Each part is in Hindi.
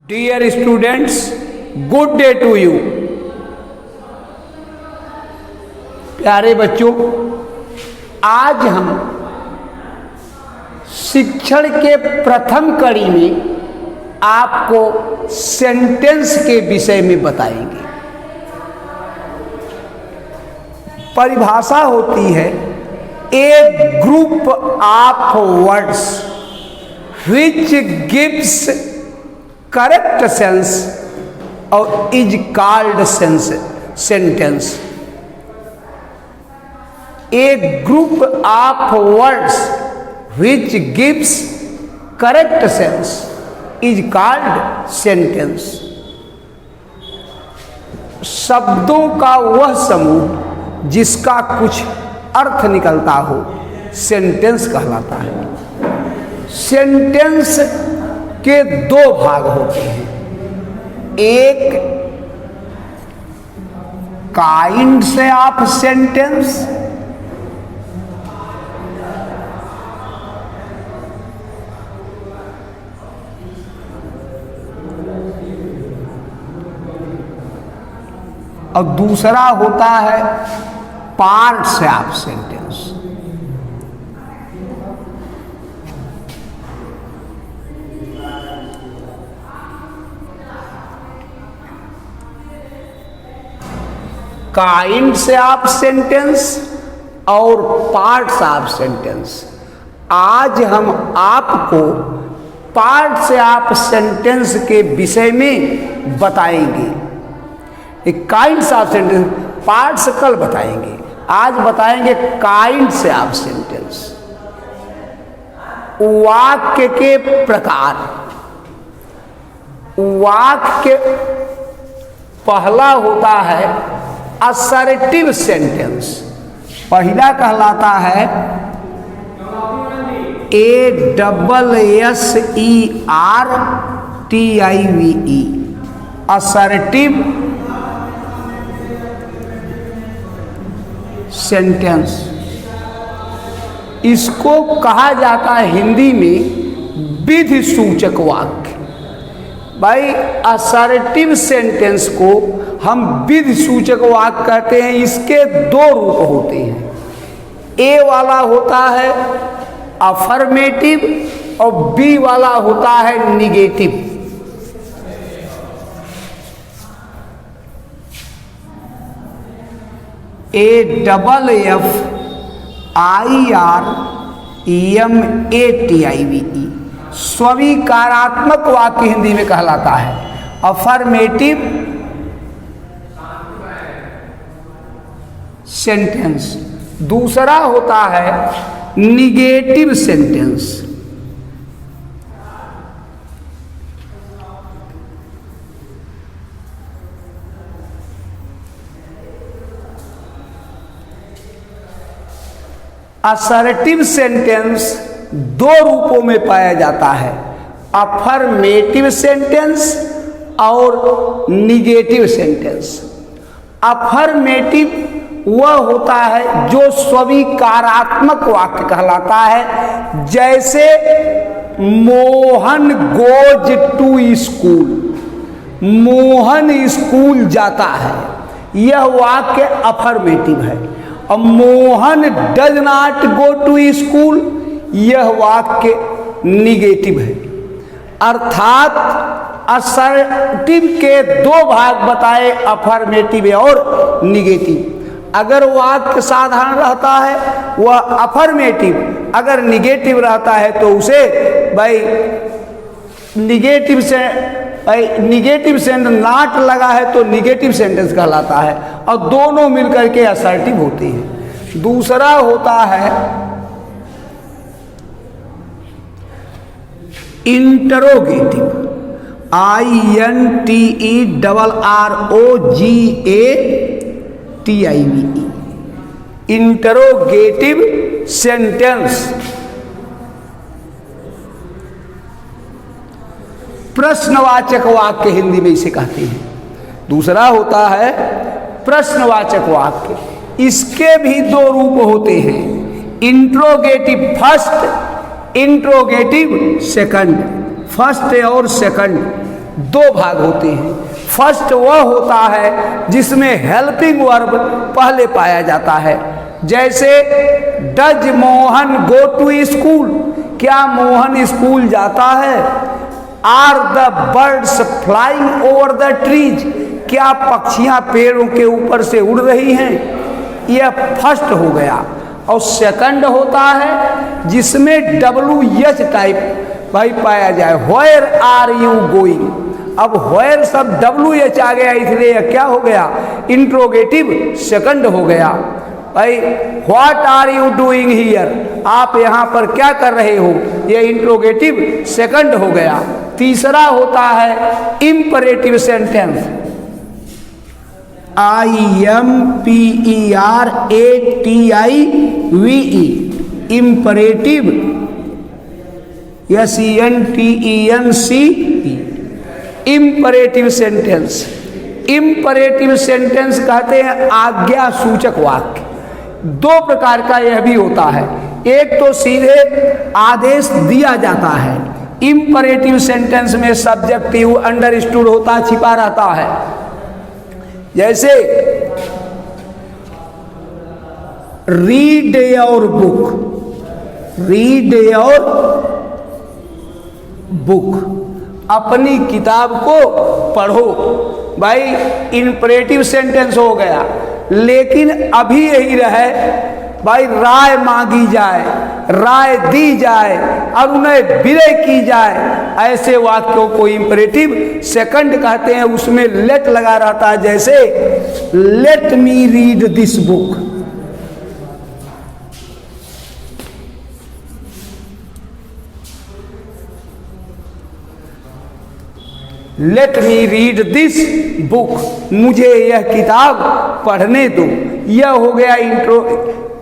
Dear students, good day to you. प्यारे बच्चों, आज हम शिक्षण के प्रथम कड़ी में आपको सेंटेंस के विषय में बताएंगे। परिभाषा होती है a group of words which gives correct sense और is called sentence. A group of words which gives correct sense is called sentence. शब्दों का वह समूह जिसका कुछ अर्थ निकलता हो सेंटेंस कहलाता है। सेंटेंस के दो भाग होते हैं, एक काइंड्स ऑफ सेंटेंस और दूसरा होता है parts of sentence. Kinds of sentence और पार्ट्स ऑफ सेंटेंस। आज हम आपको पार्ट्स ऑफ सेंटेंस के विषय में बताएंगे। एक काइंड्स ऑफ सेंटेंस, पार्ट्स कल बताएंगे, आज बताएंगे काइंड्स ऑफ सेंटेंस। वाक्य के प्रकार। वाक्य पहला होता है असर्टिव सेंटेंस। पहला कहलाता है ASSERTIVE, असर्टिव सेंटेंस। इसको कहा जाता है हिंदी में विधि सूचक वाक्य। भाई, असर्टिव सेंटेंस को हम विधि सूचक वाक्य कहते हैं। इसके दो रूप होते हैं। ए वाला होता है अफर्मेटिव और बी वाला होता है निगेटिव। AFFIREMATIVE, स्वीकारात्मक वाक्य हिंदी में कहलाता है अफर्मेटिव सेंटेंस। दूसरा होता है निगेटिव सेंटेंस। असर्टिव सेंटेंस दो रूपों में पाया जाता है, अफर्मेटिव सेंटेंस और निगेटिव सेंटेंस। अफर्मेटिव वह होता है जो स्वीकारात्मक वाक्य कहलाता है, जैसे Mohan goes to school, Mohan school जाता है, यह वाक्य अफर्मेटिव है। और Mohan does not go to school, यह वाक्य निगेटिव है। अर्थात असर्टिव के दो भाग बताए, अफर्मेटिव और निगेटिव। अगर वाक्य साधारण रहता है वह अफर्मेटिव, अगर निगेटिव रहता है तो उसे निगेटिव सेंटेंस नॉट लगा है तो निगेटिव सेंटेंस कहलाता है, और दोनों मिलकर के असर्टिव होते हैं। दूसरा होता है इंटरोगेटिव, INTERROGATIVE, इंटरोगेटिव सेंटेंस। प्रश्नवाचक वाक्य हिंदी में इसे कहते हैं। दूसरा होता है प्रश्नवाचक वाक्य। इसके भी दो रूप होते हैं, interrogative first interrogative second, first और सेकंड दो भाग होते हैं। फर्स्ट वह होता है जिसमें हेल्पिंग वर्ब पहले पाया जाता है, जैसे does Mohan go to school, क्या मोहन स्कूल जाता है। Are the birds flying over the trees, क्या पक्षियां पेड़ों के ऊपर से उड़ रही हैं। यह फर्स्ट हो गया। और सेकंड होता है जिसमें WH टाइप भाई पाया जाए, व्हेयर आर यू गोइंग। अब व्हेयर सब WH आ गया, इसलिए यह क्या हो गया, इंट्रोगेटिव सेकंड हो गया। भाई what are you doing here, आप यहाँ पर क्या कर रहे हो, यह इंट्रोगेटिव सेकंड हो गया। तीसरा होता है imperative sentence, IMPERATIVE, imperative, SENTENCE, imperative sentence. Imperative sentence कहते हैं आज्ञा सूचक वाक्य। दो प्रकार का यह भी होता है, एक तो सीधे आदेश दिया जाता है। इंपरेटिव सेंटेंस में सब्जेक्टिव अंडरस्टूड होता, छिपा रहता है। जैसे read your book, read your book, अपनी किताब को पढ़ो। भाई इंपरेटिव सेंटेंस हो गया। लेकिन अभी यही रहे भाई राय मांगी जाए, राय दी जाए और उन्हें विनय की जाए, ऐसे वाक्यों को इंपरेटिव सेकंड कहते हैं। उसमें लेट लगा रहता है, जैसे let me read this book, let me read this book, मुझे यह किताब पढ़ने दो। यह हो गया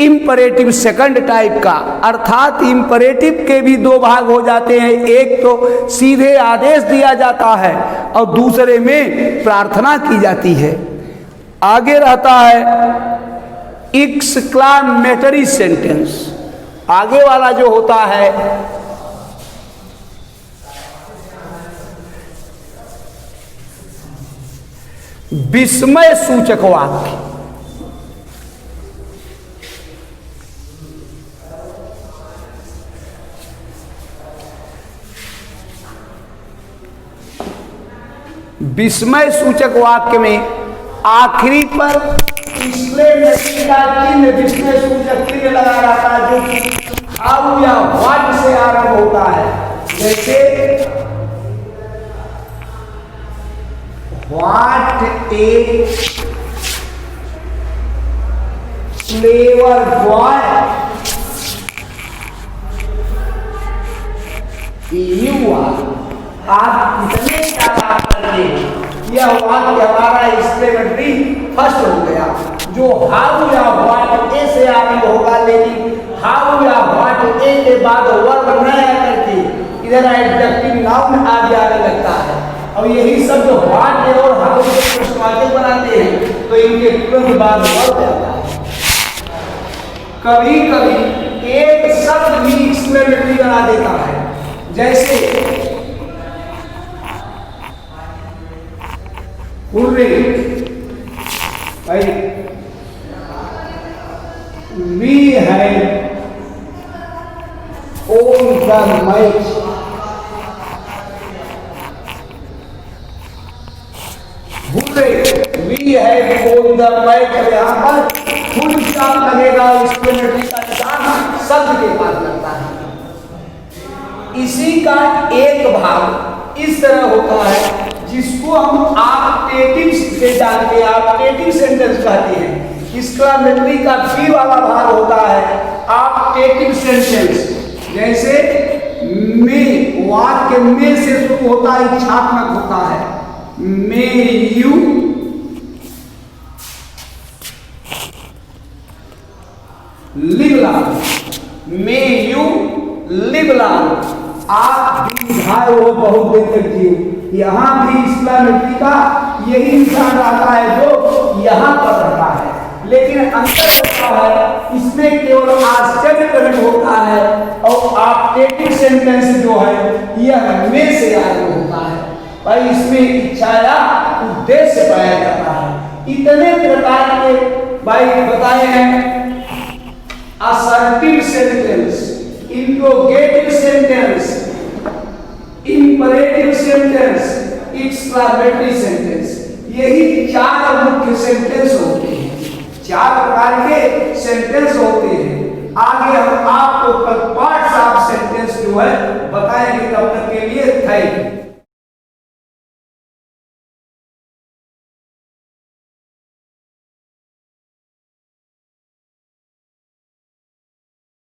इंपरेटिव सेकंड टाइप का। अर्थात इंपरेटिव के भी दो भाग हो जाते हैं, एक तो सीधे आदेश दिया जाता है और दूसरे में प्रार्थना की जाती है। आगे रहता है एक्सक्लामेटरी सेंटेंस। आगे वाला जो होता है विस्मय सूचक वाक्य। विस्मय सूचक वाक्य में आखिरी पर एक्सक्लेमेटरी का चिन्ह, विस्मय सूचक चिन्ह लगा रहता है, जो कि हाउ या व्हाट से आरंभ होता है। जैसे what a clever boy you are, आप कितने क्या बात करते हैं। यह वाक्य हमारा एक्सक्लेमेटरी फर्स्ट हो गया। जो हाउ या व्हाट ए से आरंभ होगा, लेकिन हाउ या व्हाट ए के बाद वर्ब न आकर के इधर एडजेक्टिव नाउन आ जाने लगता है। और यही सब जो व्हाट और हाउ के प्रश्नवाचक बनाते हैं, तो इनके तुरंत बाद वर्ब आता है। कभी कभी एक शब्द भी एक्सक्लेमेटरी बना देता है, जैसे भाई we have won the match, we have won the match, यहाँ पर फुल स्टॉप लगेगा, एक्सक्लेमेटरी का निशान शब्द के पास लगता है। इसी का एक भाग इस तरह होता है जिसको हम ऑप्टेटिव से जानते हैं, ऑप्टेटिव सेंटेंस कहते हैं। एक्सक्लेमेटरी का बी वाला भाग होता है ऑप्टेटिव सेंटेंस। जैसे में, वाक्य में से शुरू होता है, इच्छात्मक होता है। May you live long, may you live long, आप दीर्घायु हो, बहुत दिन तक जियो। यहाँ भी एक्सक्लेमेटरी का यही निशान रहता है जो यहाँ पर रहता है, लेकिन अंतर होता है इसमें केवल आश्चर्यजनक होता है और ऑप्टेटिव सेंटेंस जो है यह में से आगे होता है। भाई इसमें इच्छा या उद्देश्य पाया जाता है। इतने प्रकार के भाई बताए हैं। Assertive sentence, interrogative sentence, imperative sentence, exclamatory sentence, यही 4 मुख्य सेंटेंस होते हैं। 4 प्रकार के सेंटेंस होते हैं। आगे हम आपको पार्ट्स ऑफ सेंटेंस जो है बताएंगे। तब तक के लिए थैंक यू।